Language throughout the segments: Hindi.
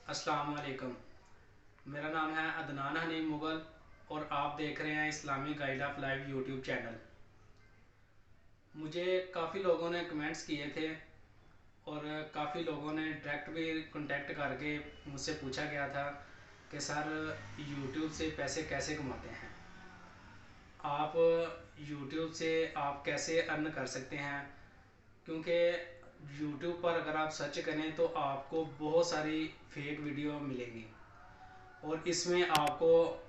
अस्सलाम वालेकुम। मेरा नाम है अदनान हनीम मुग़ल और आप देख रहे हैं Islamic guide of life YouTube channel. मुझे काफ़ी लोगों ने कमेंट्स किए थे और काफ़ी लोगों ने डायरेक्ट भी कांटेक्ट करके मुझसे पूछा गया था कि सर यूट्यूब से पैसे कैसे कमाते हैं, आप यूट्यूब से आप कैसे अर्न कर सकते हैं। क्योंकि यूट्यूब पर अगर आप सर्च करें तो आपको बहुत सारी फेक वीडियो मिलेंगी और इसमें आपको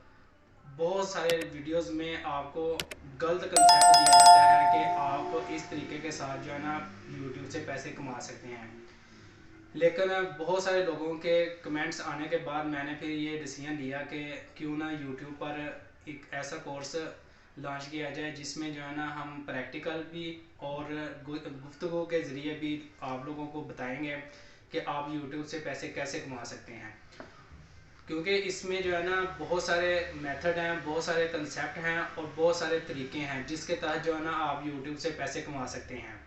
बहुत सारे वीडियोस में आपको गलत कंसेप्ट दिया जाता है कि आप इस तरीके के साथ जो है ना यूट्यूब से पैसे कमा सकते हैं। लेकिन बहुत सारे लोगों के कमेंट्स आने के बाद मैंने फिर ये डिसीजन लिया कि क्यों ना यूट्यूब पर एक ऐसा कोर्स लॉन्च किया जाए जिसमें जो है ना हम प्रैक्टिकल भी और गुफ्तगू के ज़रिए भी आप लोगों को बताएंगे कि आप यूट्यूब से पैसे कैसे कमा सकते हैं। क्योंकि इसमें जो है ना बहुत सारे मेथड हैं, बहुत सारे कंसेप्ट हैं और बहुत सारे तरीके हैं जिसके तहत जो है ना आप यूट्यूब से पैसे कमा सकते हैं।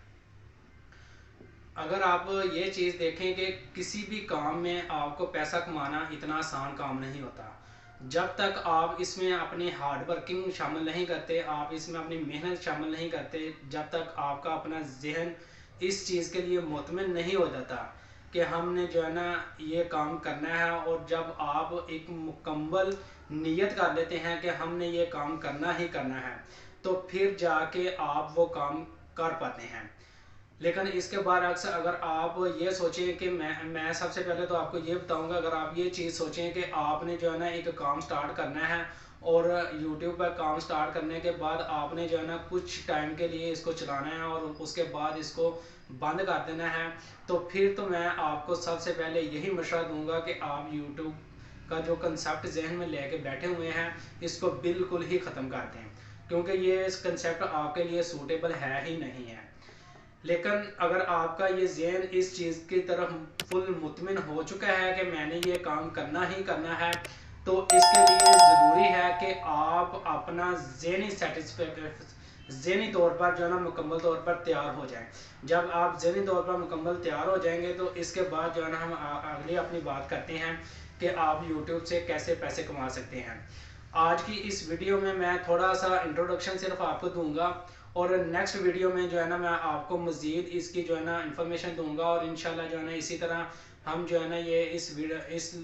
अगर आप ये चीज़ देखें कि किसी भी काम में आपको पैसा कमाना इतना आसान काम नहीं होता। जब तक आप इसमें अपनी हार्ड वर्किंग शामिल नहीं करते, आप इसमें अपनी मेहनत शामिल नहीं करते, जब तक आपका अपना जहन इस चीज़ के लिए मुतमिन नहीं हो जाता कि हमने जो है ना ये काम करना है, और जब आप एक मुकम्मल नीयत कर लेते हैं कि हमने ये काम करना ही करना है, तो फिर जाके आप वो काम कर पाते हैं। लेकिन इसके बाद अक्सर अगर आप ये सोचें कि मैं सबसे पहले तो आपको ये बताऊंगा, अगर आप ये चीज़ सोचें कि आपने जो है ना एक काम स्टार्ट करना है और यूट्यूब पर काम स्टार्ट करने के बाद आपने जो है ना कुछ टाइम के लिए इसको चलाना है और उसके बाद इसको बंद कर देना है, तो फिर तो मैं आपको सबसे पहले यही मशवरा दूंगा कि आप यूट्यूब का जो कंसेप्ट जहन में लेके बैठे हुए हैं इसको बिल्कुल ही ख़त्म कर दें, क्योंकि ये इस कंसेप्ट आपके लिए सूटेबल है ही नहीं है। लेकिन अगर आपका ये ज़हन इस चीज़ की तरफ फुल मुतमिन हो चुका है कि मैंने ये काम करना ही करना है, तो इसके लिए ज़रूरी है कि आप अपना ज़हनी तौर पर जो है ना मुकम्मल तौर पर तैयार हो जाएं। जब आप ज़हनी तौर पर मुकम्मल तैयार हो जाएंगे तो इसके बाद जो है ना हम अगली अपनी बात करते हैं कि आप यूट्यूब से कैसे पैसे कमा सकते हैं। आज की इस वीडियो में मैं थोड़ा सा इंट्रोडक्शन सिर्फ आपको दूंगा और नेक्स्ट वीडियो में जो है ना मैं आपको मज़ीद इसकी जो है ना इंफॉर्मेशन दूंगा, और इंशाल्लाह जो है ना इसी तरह हम जो है ना ये इस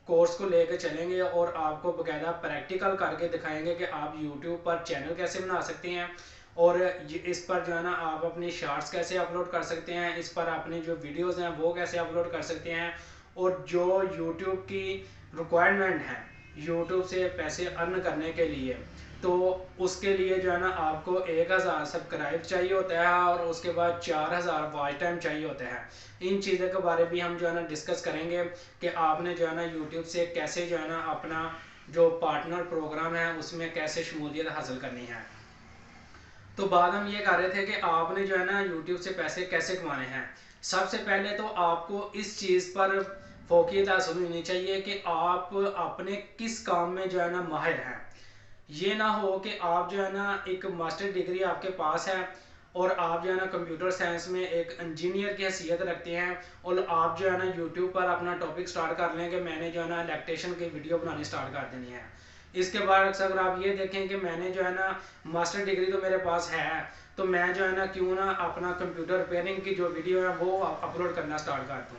कोर्स को लेकर चलेंगे और आपको बाकायदा प्रैक्टिकल करके दिखाएंगे कि आप यूट्यूब पर चैनल कैसे बना सकते हैं और इस पर जो है ना आप अपनी शॉर्ट्स कैसे अपलोड कर सकते हैं, इस पर अपनी जो वीडियोज़ हैं वो कैसे अपलोड कर सकते हैं, और जो यूट्यूब की रिक्वायरमेंट है यूट्यूब से पैसे अर्न करने के लिए, तो उसके लिए जो है ना आपको 1000 सब्सक्राइब चाहिए होता है और उसके बाद 4000 वॉच टाइम चाहिए होता है। इन चीज़ों के बारे में हम जो है ना डिस्कस करेंगे कि आपने जो है ना यूट्यूब से कैसे जो है ना अपना जो पार्टनर प्रोग्राम है उसमें कैसे शमूलियत हासिल करनी है। तो बात हम ये कर रहे थे कि आपने जो है ना यूट्यूब से पैसे कैसे कमाने हैं। सबसे पहले तो आपको इस चीज़ पर फोकियत हासिल होनी चाहिए कि आप अपने किस काम में जो है ना माहिर हैं। ये ना हो कि आप जो है ना एक मास्टर डिग्री आपके पास है और आप जो है ना कंप्यूटर साइंस में एक इंजीनियर की हैसियत रखते हैं और आप जो है ना यूट्यूब पर अपना टॉपिक स्टार्ट कर लें कि मैंने जो है ना इलेक्ट्रिशियन की वीडियो बनानी स्टार्ट कर देनी है। इसके बाद अगर आप ये देखें कि मैंने जो है ना मास्टर डिग्री तो मेरे पास है, तो मैं जो है ना क्यों ना अपना कंप्यूटर रिपेयरिंग की जो वीडियो है वो अपलोड करना स्टार्ट कर दूँ।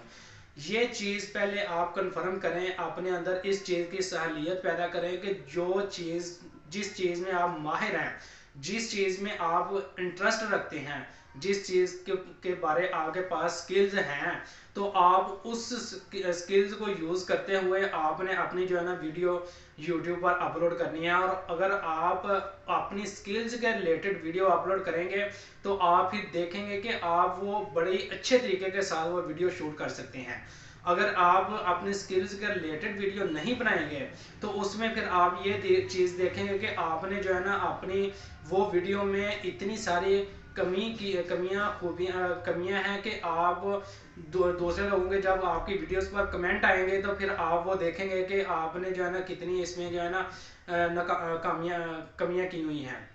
ये चीज़ पहले आप कंफर्म करें, अपने अंदर इस चीज़ की सहलियत पैदा करें कि जो चीज़ जिस चीज़ में आप माहिर हैं, जिस चीज़ में आप इंटरेस्ट रखते हैं, जिस चीज़ के बारे आपके पास स्किल्स हैं, तो आप उस स्किल्स को यूज़ करते हुए आपने अपनी जो है ना वीडियो यूट्यूब पर अपलोड करनी है। और अगर आप अपनी स्किल्स के रिलेटेड वीडियो अपलोड करेंगे तो आप फिर देखेंगे कि आप वो बड़े अच्छे तरीके के साथ वो वीडियो शूट कर सकते हैं। अगर आप अपने स्किल्स के रिलेटेड वीडियो नहीं बनाएंगे तो उसमें फिर आप ये चीज़ देखेंगे कि आपने जो है ना अपनी वो वीडियो में इतनी सारी कमियां हैं कि आप दूसरे लोगों के जब आपकी वीडियोस पर कमेंट आएंगे तो फिर आप वो देखेंगे कि आपने जो है ना कितनी इसमें जो है ना कमियां की हुई हैं।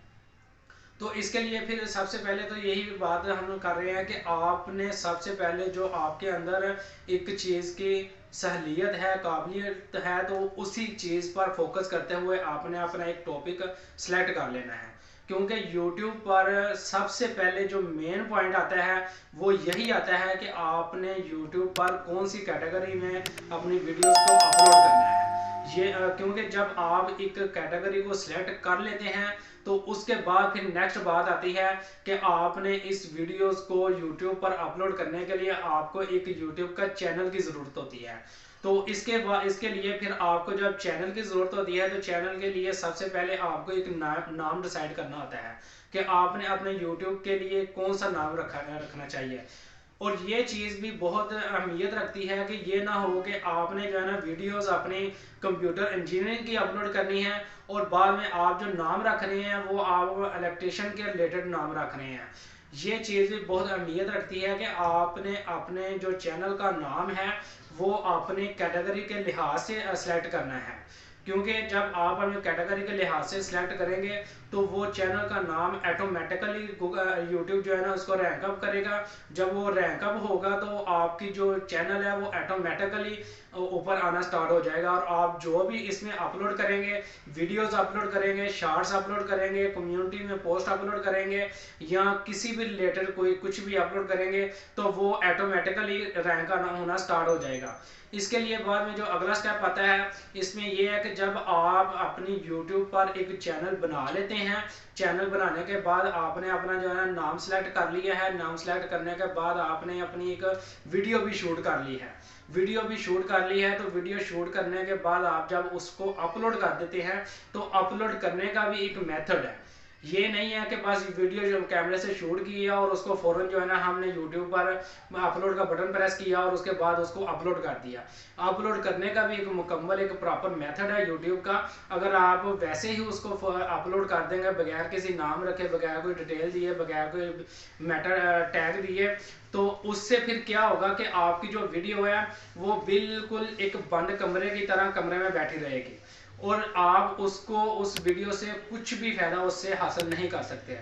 तो इसके लिए फिर सबसे पहले तो यही बात हम कर रहे हैं कि आपने सबसे पहले जो आपके अंदर एक चीज़ की सहलियत है, काबिलियत है, तो उसी चीज़ पर फोकस करते हुए आपने अपना एक टॉपिक सेलेक्ट कर लेना है। क्योंकि YouTube पर सबसे पहले जो मेन पॉइंट आता है वो यही आता है कि आपने YouTube पर कौन सी कैटेगरी में अपनी वीडियोस को अपलोड करना है। ये क्योंकि जब आप एक कैटेगरी को सिलेक्ट कर लेते हैं तो उसके बाद फिर नेक्स्ट बात आती है कि आपने इस वीडियोस को YouTube पर अपलोड करने के लिए आपको एक YouTube का चैनल की ज़रूरत होती है। तो इसके लिए फिर आपको जब चैनल की ज़रूरत होती है तो चैनल के लिए सबसे पहले आपको एक नाम डिसाइड करना होता है कि आपने अपने YouTube के लिए कौन सा नाम रखना चाहिए। और ये चीज़ भी बहुत अहमियत रखती है कि ये ना हो कि आपने जो है ना वीडियोस अपनी कंप्यूटर इंजीनियरिंग की अपलोड करनी है और बाद में आप जो नाम रख रहे हैं वो आप इलेक्ट्रिशियन के रिलेटेड नाम रख रहे हैं। ये चीज़ भी बहुत अहमियत रखती है कि आपने अपने जो चैनल का नाम है वो अपने कैटेगरी के लिहाज से सेलेक्ट करना है। क्योंकि जब आप अपने कैटेगरी के लिहाज से सिलेक्ट करेंगे तो वो चैनल का नाम ऑटोमेटिकली यूट्यूब जो है ना उसको रैंक अप करेगा। जब वो रैंक अप होगा तो आपकी जो चैनल है वो ऑटोमेटिकली ऊपर आना स्टार्ट हो जाएगा और आप जो भी इसमें अपलोड करेंगे, वीडियोस अपलोड करेंगे, शॉर्ट्स अपलोड करेंगे, कम्युनिटी में पोस्ट अपलोड करेंगे या किसी भी रिलेटेड कोई कुछ भी अपलोड करेंगे तो वो ऑटोमेटिकली रैंक होना स्टार्ट हो जाएगा। इसके लिए बाद में जो अगला स्टेप आता है इसमें यह है कि जब आप अपनी YouTube पर एक चैनल बना लेते हैं, चैनल बनाने के बाद आपने अपना जो है नाम सेलेक्ट कर लिया है, नाम सेलेक्ट करने के बाद आपने अपनी एक वीडियो भी शूट कर ली है, वीडियो भी शूट कर ली है। तो वीडियो शूट करने के बाद आप जब उसको अपलोड कर देते हैं तो अपलोड करने का भी एक मेथड है। ये नहीं है कि बस वीडियो जो कैमरे से शूट किया और उसको फौरन जो है ना हमने यूट्यूब पर अपलोड का बटन प्रेस किया और उसके बाद उसको अपलोड कर दिया। अपलोड करने का भी एक मुकम्मल एक प्रॉपर मेथड है यूट्यूब का। अगर आप वैसे ही उसको अपलोड कर देंगे बगैर किसी नाम रखे, बगैर कोई डिटेल दिए, बगैर कोई मैटर टैग दिए, तो उससे फिर क्या होगा कि आपकी जो वीडियो है वो बिल्कुल एक बंद कमरे की तरह कमरे में बैठी रहेगी और आप उसको उस वीडियो से कुछ भी फायदा उससे हासिल नहीं कर सकते।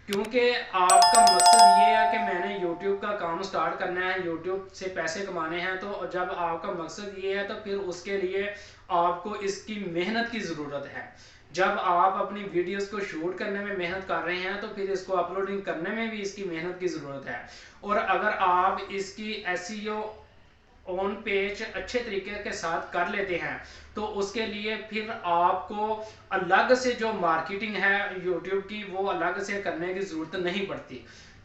क्योंकि आपका मकसद ये है कि मैंने YouTube का काम स्टार्ट करना है, YouTube से पैसे कमाने हैं। तो जब आपका मकसद ये है तो फिर उसके लिए आपको इसकी मेहनत की ज़रूरत है। जब आप अपनी वीडियोस को शूट करने में मेहनत कर रहे हैं तो फिर इसको अपलोडिंग करने में भी इसकी मेहनत की ज़रूरत है। और अगर आप इसकी SEO ऑन पेज अच्छे तरीके के साथ कर लेते हैं तो उसके लिए फिर आपको अलग से जो मार्केटिंग है YouTube की वो अलग से करने की ज़रूरत नहीं पड़ती।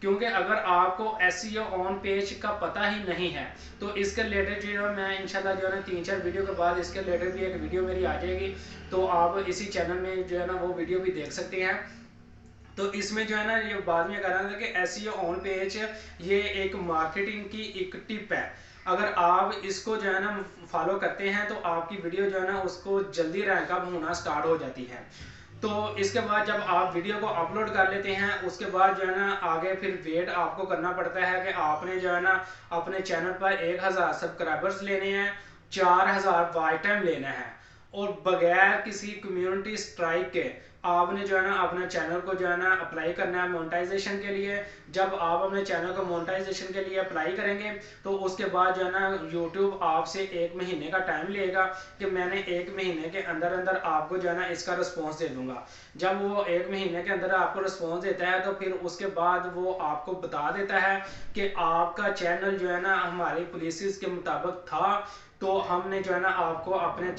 क्योंकि अगर आपको SEO ऑन पेज का पता ही नहीं है तो इसके रिलेटेड जो है मैं इंशाल्लाह जो है ना 3-4 वीडियो के बाद इसके रिलेटेड भी एक वीडियो मेरी आ जाएगी, तो आप इसी चैनल में जो है ना वो वीडियो भी देख सकते हैं। तो इसमें जो है ना ये बाद में कह रहा था कि SEO ऑन पेज ये एक मार्केटिंग की एक टिप है। अगर आप इसको जो है ना फॉलो करते हैं तो आपकी वीडियो जो है ना उसको जल्दी रैंक अप होना स्टार्ट हो जाती है। तो इसके बाद जब आप वीडियो को अपलोड कर लेते हैं उसके बाद जो है ना आगे फिर वेट आपको करना पड़ता है कि आपने जो है ना अपने चैनल पर 1000 सब्सक्राइबर्स लेने हैं, 4000 वॉच टाइम लेना है और बगैर किसी कम्युनिटी स्ट्राइक के आपने जो है ना अपने चैनल को जो है ना अप्लाई करना है मोनेटाइजेशन के लिए। जब आप अपने चैनल को मोनेटाइजेशन के लिए अप्लाई करेंगे तो उसके बाद जो है ना YouTube आपसे 1 महीने का टाइम लेगा कि मैंने 1 महीने के अंदर अंदर आपको जो है ना इसका रिस्पॉन्स दे दूंगा। जब वो 1 महीने के अंदर आपको रिस्पॉन्स देता है तो फिर उसके बाद वो आपको बता देता है कि आपका चैनल जो है ना हमारी पॉलिसीज के मुताबिक था, तो हमने जो है ना आपको अपने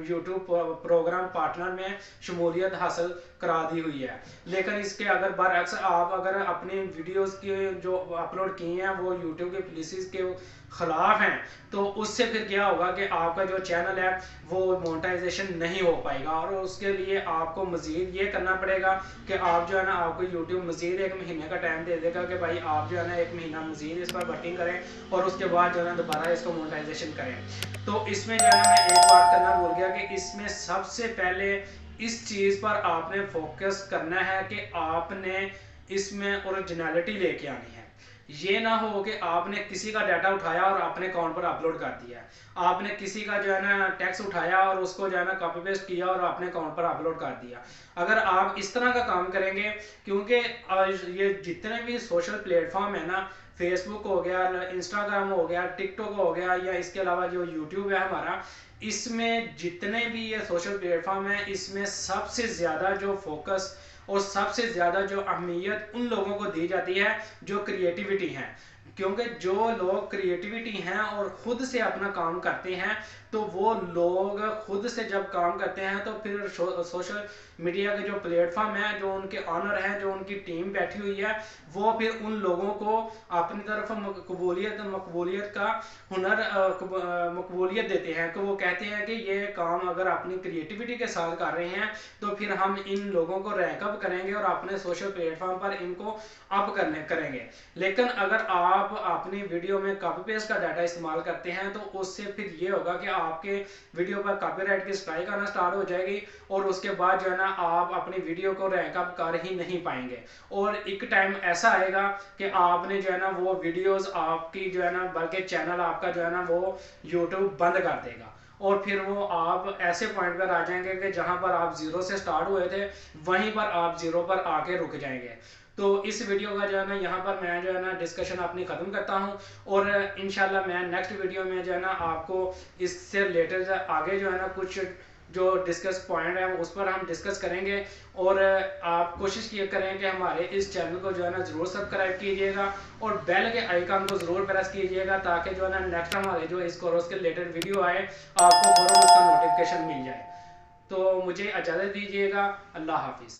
YouTube प्रोग्राम पार्टनर में शमूलियत हासिल करा दी हुई है। लेकिन इसके अगर बरअक्स आप अगर अपनी वीडियोस के जो अपलोड किए हैं वो YouTube के पॉलिसीज के खिलाफ हैं तो उससे फिर क्या होगा कि आपका जो चैनल है वो मोनेटाइजेशन नहीं हो पाएगा। और उसके लिए आपको मज़ीद ये करना पड़ेगा कि आप जो है ना आपको YouTube मज़ीद 1 महीने का टाइम दे देगा कि भाई आप जो है ना 1 महीना मज़ीद इस पर वर्किंग करें और उसके बाद जो है ना दोबारा इसको मोनेटाइजेशन करें। तो इसमें जो है ना मैं एक बात करना भूल गया कि इसमें सबसे पहले इस चीज़ पर आपने फोकस करना है कि आपने इसमें ओरिजिनलिटी लेके आनी है। ये ना हो कि आपने किसी का डाटा उठाया और अपने अकाउंट पर अपलोड कर दिया, आपने किसी का जो है ना टैक्स उठाया और उसको जो है ना कॉपी पेस्ट किया और अपने अकाउंट पर अपलोड कर दिया। अगर आप इस तरह का काम करेंगे, क्योंकि ये जितने भी सोशल प्लेटफॉर्म है ना, फेसबुक हो गया, इंस्टाग्राम हो गया, टिकटॉक हो गया, या इसके अलावा जो यूट्यूब है हमारा, इसमें जितने भी ये सोशल प्लेटफॉर्म है, इसमें सबसे ज़्यादा जो फोकस और सबसे ज़्यादा जो अहमियत उन लोगों को दी जाती है जो क्रिएटिविटी है। क्योंकि जो लोग क्रिएटिविटी हैं और खुद से अपना काम करते हैं, तो वो लोग खुद से जब काम करते हैं तो फिर सोशल मीडिया के जो प्लेटफॉर्म है, जो उनके ऑनर हैं, जो उनकी टीम बैठी हुई है, वो फिर उन लोगों को अपनी तरफ मकबूलियत का हुनर मकबूलियत देते हैं, कि वो कहते हैं कि ये काम अगर अपनी क्रिएटिविटी के साथ कर रहे हैं तो फिर हम इन लोगों को रैंकअप करेंगे और अपने सोशल प्लेटफॉर्म पर इनको अप करेंगे। लेकिन अगर आप अपनी वीडियो में कॉपी पेस्ट का डाटा इस्तेमाल करते हैं तो उससे फिर ये होगा कि आपके वीडियो पर कॉपीराइट की स्ट्राइक आना स्टार्ट हो जाएगी, और उसके बाद जो है ना आप अपनी वीडियो को रैंकअप कर ही नहीं पाएंगे। और एक टाइम ऐसा आएगा कि आपने जो है ना वो वीडियोस आपकी जो है ना, बल्कि चैनल आपका जो है ना वो यूट्यूब बंद कर देगा, और फिर वो आप ऐसे पॉइंट पर आ जाएंगे कि जहां पर आप जीरो से स्टार्ट हुए थे वहीं पर आप जीरो पर आके रुक जाएंगे। तो इस वीडियो का जो है ना यहाँ पर मैं जो है ना डिस्कशन अपनी ख़त्म करता हूँ, और इंशाल्लाह मैं नेक्स्ट वीडियो में जो है ना आपको इससे रिलेटेड आगे जो है ना कुछ जो डिस्कस पॉइंट है उस पर हम डिस्कस करेंगे। और आप कोशिश किया करें कि हमारे इस चैनल को जो है ना ज़रूर सब्सक्राइब कीजिएगा और बेल के आइकन को ज़रूर प्रेस कीजिएगा, ताकि जो है ना नेक्स्ट हमारे जो इस कोर्स के रिलेटेड वीडियो आए आपको फ़ौरन उसका नोटिफिकेशन मिल जाए। तो मुझे इजाज़त दीजिएगा। अल्लाह हाफिज़।